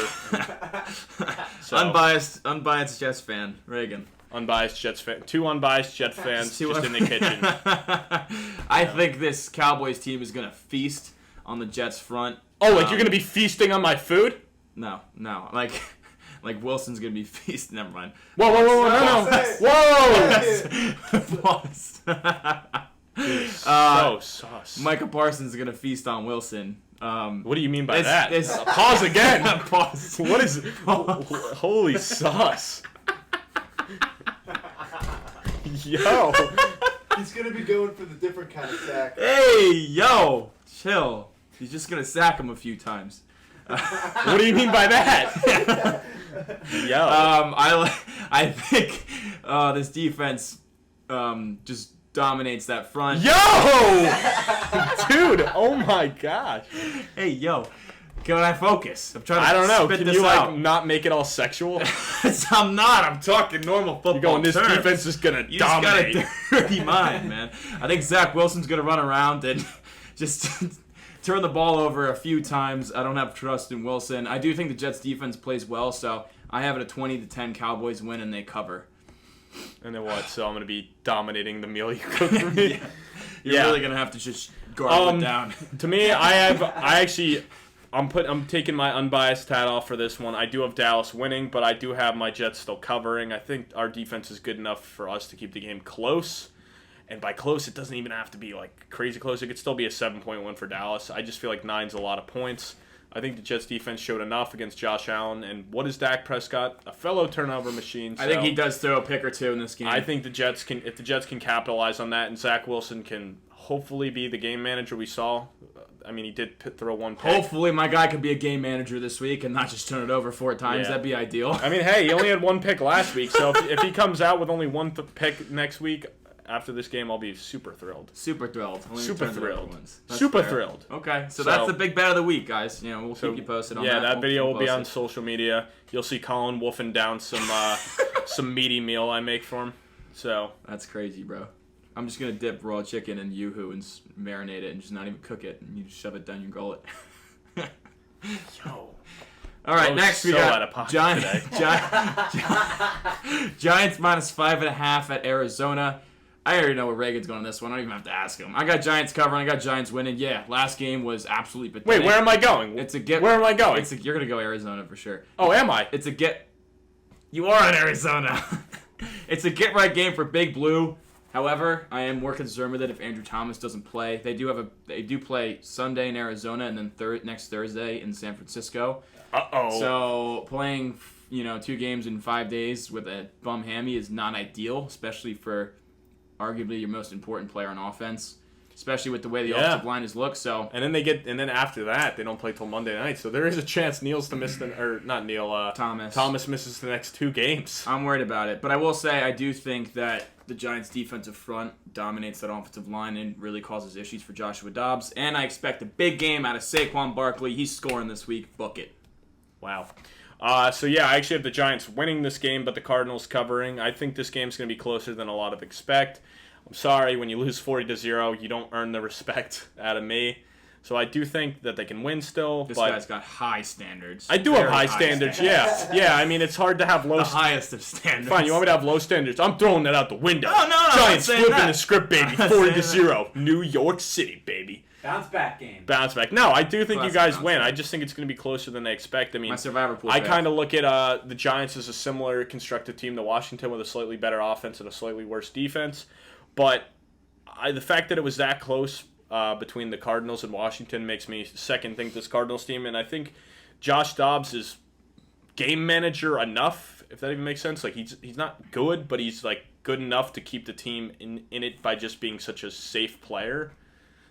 So, Unbiased Jets fan, Reagan. unbiased Jets fan. 2 unbiased Jets fans just in the kitchen. I think this Cowboys team is going to feast on the Jets front. Oh, like you're going to be feasting on my food? No. Like Wilson's going to be feasting. Never mind. Whoa, no. Whoa! Pause. So sus. Micah Parsons is going to feast on Wilson. What do you mean by It's- that? it's- Pause again. Pause. What is... Holy sus. Yo. He's gonna be going for the different kind of sack. Hey, yo. Chill. He's just going to sack him a few times. What do you mean by that? Yo. I think this defense just dominates that front. Yo! Dude, oh my gosh. Hey, yo. Can I focus? I'm trying to I don't know. spit Can this you out. not make it all sexual? I'm not. I'm talking normal football You're going, this terms. defense is going to You dominate. just got a dirty mind, man. I think Zach Wilson's going to run around and just turn the ball over a few times. I don't have trust in Wilson. I do think the Jets defense plays well, so I have it a 20-10 Cowboys win and they cover. And then what? So I'm going to be dominating the meal you cook for me? You're really going to have to just guard it down. To me, I I'm taking my unbiased hat off for this one. I do have Dallas winning, but I do have my Jets still covering. I think our defense is good enough for us to keep the game close. And by close, it doesn't even have to be like crazy close. It could still be a 7-point win for Dallas. I just feel like 9's a lot of points. I think the Jets defense showed enough against Josh Allen. And what is Dak Prescott? A fellow turnover machine. I think he does throw a pick or two in this game. I think if the Jets can capitalize on that, and Zach Wilson can hopefully be the game manager we saw. I mean, he did throw one pick. Hopefully my guy could be a game manager this week and not just turn it over 4 times. Yeah. That'd be ideal. I mean, hey, he only had 1 pick last week, so if he comes out with only 1 pick next week, after this game, I'll be super thrilled. Super thrilled. Only Super turns it over thrilled. once. That's Super fair. thrilled. Okay, so that's the big bet of the week, guys. We'll keep you posted on that. Yeah, that We'll video keep will be on posted. social media. You'll see Colin wolfing down some meaty meal I make for him. So That's crazy, bro. I'm just gonna dip raw chicken in Yoo-hoo and marinate it and just not even cook it, and you just shove it down your gullet. yo. All right, Bro's next we so out of got pocket Giants minus 5.5 at Arizona. I already know where Reagan's going on this one. I don't even have to ask him. I got Giants covering. I got Giants winning. Yeah, last game was absolutely pathetic. Wait, where am I going? It's a get. Where am I going? You're gonna go Arizona for sure. Oh, am I? It's a get. You are in Arizona. It's a get right game for Big Blue. However, I am more concerned with it if Andrew Thomas doesn't play. They do play Sunday in Arizona and then next Thursday in San Francisco. Uh-oh. So playing 2 games in 5 days with a bum hammy is not ideal, especially for arguably your most important player on offense, especially with the way the offensive line is looked. So and then after that they don't play till Monday night. So there is a chance Neil's to miss Thomas misses the next 2 games. I'm worried about it, but I will say I do think that the Giants' defensive front dominates that offensive line and really causes issues for Joshua Dobbs. And I expect a big game out of Saquon Barkley. He's scoring this week. Book it. Wow. So yeah, I actually have the Giants winning this game, but the Cardinals covering. I think this game's going to be closer than a lot of expect. I'm sorry, when you lose 40-0, you don't earn the respect out of me. So I do think that they can win still. This but guy's got high standards. I do have high standards, yeah. Yeah, I mean, it's hard to have low The highest of standards. Fine, you want me to have low standards? I'm throwing that out the window. No, I'm Giants not saying flipping that. the script, baby. I'm not 40-0. New York City, baby. Bounce back game. Bounce back. No, I do think you Classic guys bounce win. back. I just think it's going to be closer than they expect. I mean, My survivor pool. I kind of look at the Giants as a similar constructed team to Washington with a slightly better offense and a slightly worse defense. But the fact that it was that close between the Cardinals and Washington makes me second think this Cardinals team. And I think Josh Dobbs is game manager enough, if that even makes sense. Like he's not good, but he's like good enough to keep the team in it by just being such a safe player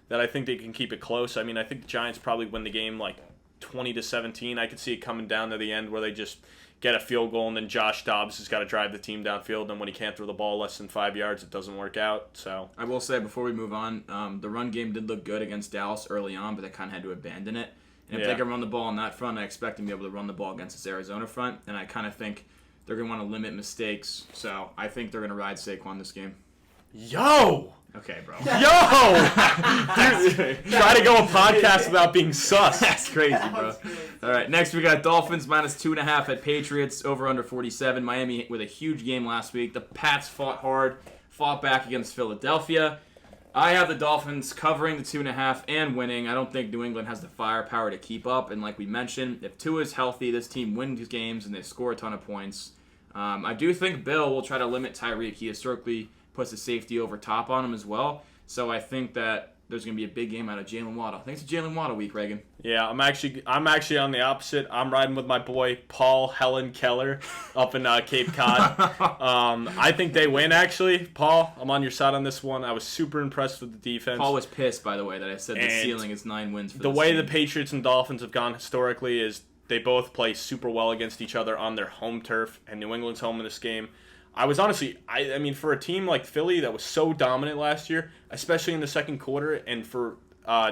that I think they can keep it close. I mean, I think the Giants probably win the game like 20-17. I could see it coming down to the end where they just get a field goal and then Josh Dobbs has got to drive the team downfield, and when he can't throw the ball less than 5 yards, it doesn't work out. So I will say before we move on, the run game did look good against Dallas early on, but they kind of had to abandon it. And if they can run the ball on that front, I expect them to be able to run the ball against this Arizona front, and I kind of think they're going to want to limit mistakes. So I think they're going to ride Saquon this game. Yo! Okay, bro. Yo! Dude, try to go a podcast without being sus. That's crazy, bro. That's crazy. All right, next we got Dolphins minus 2.5 at Patriots, over under 47. Miami with a huge game last week. The Pats fought hard, fought back against Philadelphia. I have the Dolphins covering the 2.5 and winning. I don't think New England has the firepower to keep up. And like we mentioned, if Tua is healthy, this team wins games and they score a ton of points. I do think Bill will try to limit Tyreek. He historically puts the safety over top on him as well. So I think that there's going to be a big game out of Jalen Waddle. I think it's a Jalen Waddle week, Reagan. Yeah, I'm actually on the opposite. I'm riding with my boy Paul Helen Keller up in Cape Cod. I think they win, actually. Paul, I'm on your side on this one. I was super impressed with the defense. Paul was pissed, by the way, that I said the And ceiling is 9 wins for the this way team. the Patriots and Dolphins have gone historically is they both play super well against each other on their home turf, and New England's home in this game. I was honestly, I mean, for a team like Philly that was so dominant last year, especially in the second quarter, and for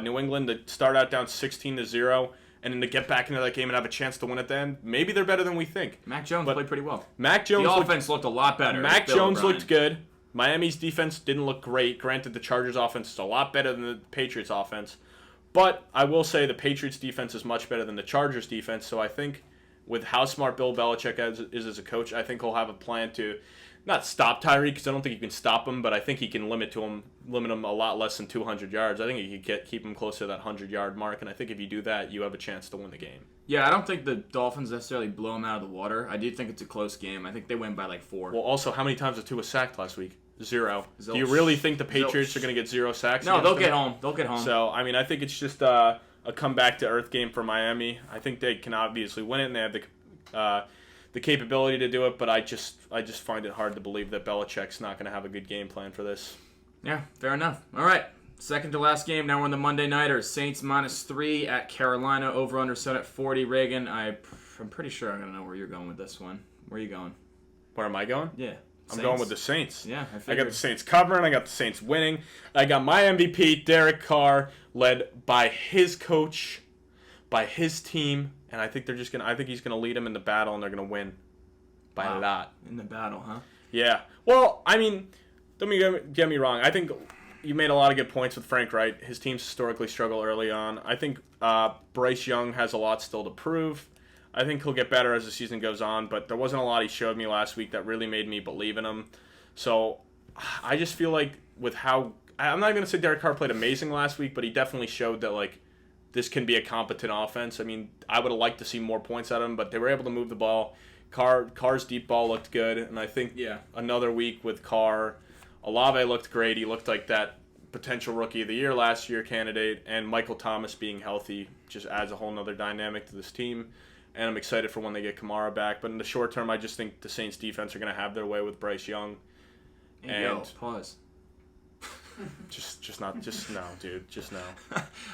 New England to start out down 16-0 and then to get back into that game and have a chance to win at the end, maybe they're better than we think. Mac Jones played pretty well. Mac Jones The offense looked a lot better. Mac with Bill Jones O'Brien. looked good. Miami's defense didn't look great. Granted, the Chargers' offense is a lot better than the Patriots' offense. But I will say the Patriots' defense is much better than the Chargers' defense. So I think with how smart Bill Belichick is as a coach, I think he'll have a plan to not stop Tyreek, because I don't think you can stop him, but I think he can limit him a lot less than 200 yards. I think he could keep him close to that 100-yard mark, and I think if you do that, you have a chance to win the game. Yeah, I don't think the Dolphins necessarily blow him out of the water. I do think it's a close game. I think they win by like 4. Well, also, how many times was Tua sacked last week? 0. Do you really think the Patriots are going to get 0 sacks? No, they'll get home. They'll get home. So, I mean, I think it's just a comeback to earth game for Miami. I think they can obviously win it, and they have the capability to do it, but I just find it hard to believe that Belichick's not going to have a good game plan for this. Yeah, fair enough. All right, second to last game. Now we're on the Monday Nighters. Saints -3 at Carolina. Over under set at 40. Reagan, I'm pretty sure I'm going to know where you're going with this one. Where are you going? Where am I going? Yeah. I'm going with the Saints. Yeah, I got the Saints covering. I got the Saints winning. I got my MVP, Derek Carr, led by his coach, by his team, and I think he's gonna lead them in the battle, and they're gonna win by a lot. In the battle, huh? Yeah. Well, I mean, don't get me wrong. I think you made a lot of good points with Frank Wright. His teams historically struggle early on. I think Bryce Young has a lot still to prove. I think he'll get better as the season goes on, but there wasn't a lot he showed me last week that really made me believe in him. So I just feel like with how I'm not going to say Derek Carr played amazing last week, but he definitely showed that like this can be a competent offense. I mean, I would have liked to see more points out of him, but they were able to move the ball. Carr's deep ball looked good, and I think another week with Carr, Olave looked great. He looked like that potential Rookie of the Year last year candidate, and Michael Thomas being healthy just adds a whole nother dynamic to this team. And I'm excited for when they get Kamara back. But in the short term, I just think the Saints defense are going to have their way with Bryce Young. Pause. Just no, dude. Just no.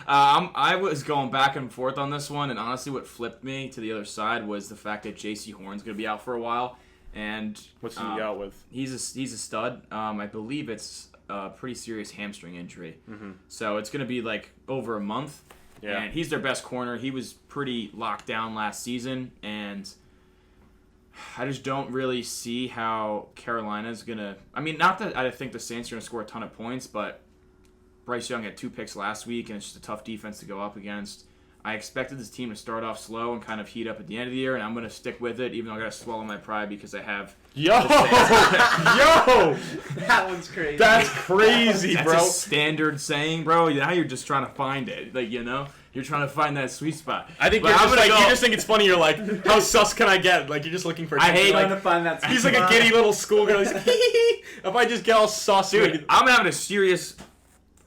I was going back and forth on this one, and honestly what flipped me to the other side was the fact that J.C. Horn's going to be out for a while. And what's he out with? He's a stud. I believe it's a pretty serious hamstring injury. Mm-hmm. So it's going to be like over a month. Yeah. And he's their best corner. He was pretty locked down last season, and I just don't really see how Carolina's going to... I mean, not that I think the Saints are going to score a ton of points, but Bryce Young had 2 picks last week, and it's just a tough defense to go up against. I expected this team to start off slow and kind of heat up at the end of the year, and I'm going to stick with it, even though I got to swallow my pride because I have... Yo! That one's crazy. That's crazy, That's bro. a standard saying, bro. Now you're just trying to find it. Like, you know? You're trying to find that sweet spot. I think But you're I'm just gonna like go- you just think it's funny. You're like, how sus can I get? Like you're just looking for. I hate, trying like to find that. he's like a giddy little schoolgirl. He's like, if I just get all sus, Dude, I'm having a serious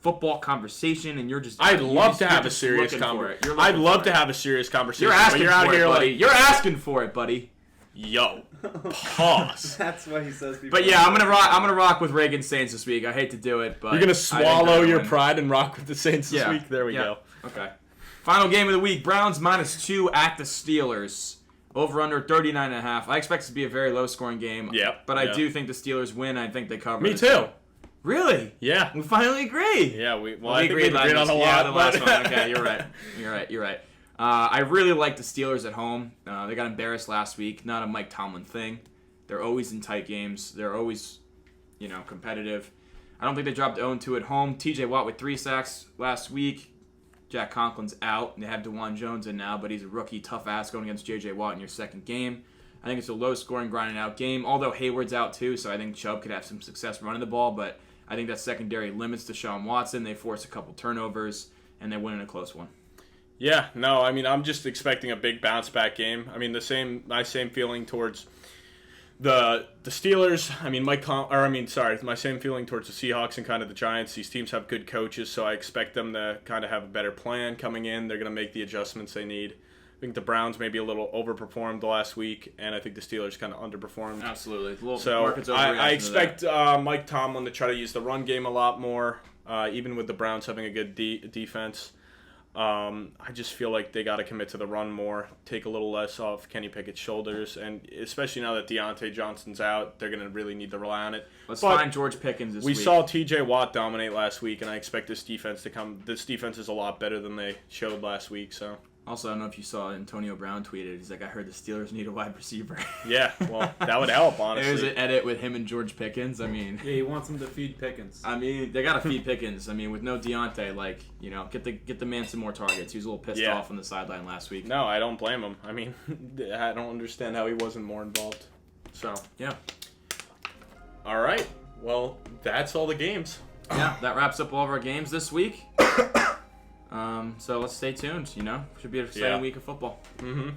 football conversation, and you're just... I'd you're love just- to you're have a just serious looking for conversation. it. You're I'd looking love for to it. have a serious conversation. You're asking but you're out for here it, buddy. like, You're asking for it, buddy. yo, pause. That's what he says. Before But yeah, I'm gonna rock with Reagan Saints this week. I hate to do it, but You're gonna I think swallow they're your win. pride and rock with the Saints this Yeah. week. There we Yeah. go. Okay. Final game of the week: Browns -2 at the Steelers. Over under 39.5. I expect it to be a very low scoring game. Yep, But I yeah. do think the Steelers win. I think they cover. Me this too. game. Really? Yeah. We finally agree. Yeah. We I think we agreed agreed on a lot. Yeah, the last but- one. Okay, you're right. You're right. I really like the Steelers at home. They got embarrassed last week. Not a Mike Tomlin thing. They're always in tight games. They're always, competitive. I don't think they dropped 0-2 at home. T.J. Watt with 3 sacks last week. Jack Conklin's out. And they have DeJuan Jones in now, but he's a rookie, tough ass going against J.J. Watt in your second game. I think it's a low-scoring, grinding-out game, although Hayward's out too, so I think Chubb could have some success running the ball, but I think that secondary limits Deshaun Watson. They force a couple turnovers, and they win in a close one. Yeah, no, I mean, I'm just expecting a big bounce back game. I mean, my same feeling towards the Steelers. I mean, my same feeling towards the Seahawks and kind of the Giants. These teams have good coaches, so I expect them to kind of have a better plan coming in. They're going to make the adjustments they need. I think the Browns maybe a little overperformed last week, and I think the Steelers kind of underperformed. Absolutely. So I expect Mike Tomlin to try to use the run game a lot more, even with the Browns having a good defense. I just feel like they got to commit to the run more, take a little less off Kenny Pickett's shoulders, and especially now that Deontay Johnson's out, they're going to really need to rely on it. Let's find George Pickens this week. We saw T.J. Watt dominate last week, and I expect this defense to come. This defense is a lot better than they showed last week, so... Also, I don't know if you saw Antonio Brown tweeted. He's like, I heard the Steelers need a wide receiver. Yeah, well, that would help, honestly. There's an edit with him and George Pickens. I mean... Yeah, he wants him to feed Pickens. I mean, they got to feed Pickens. I mean, with no Deontay, get the man some more targets. He was a little pissed off on the sideline last week. No, I don't blame him. I mean, I don't understand how he wasn't more involved. So, yeah. All right. Well, that's all the games. Yeah, that wraps up all of our games this week. So let's stay tuned. Should be an exciting week of football. Mm-hmm.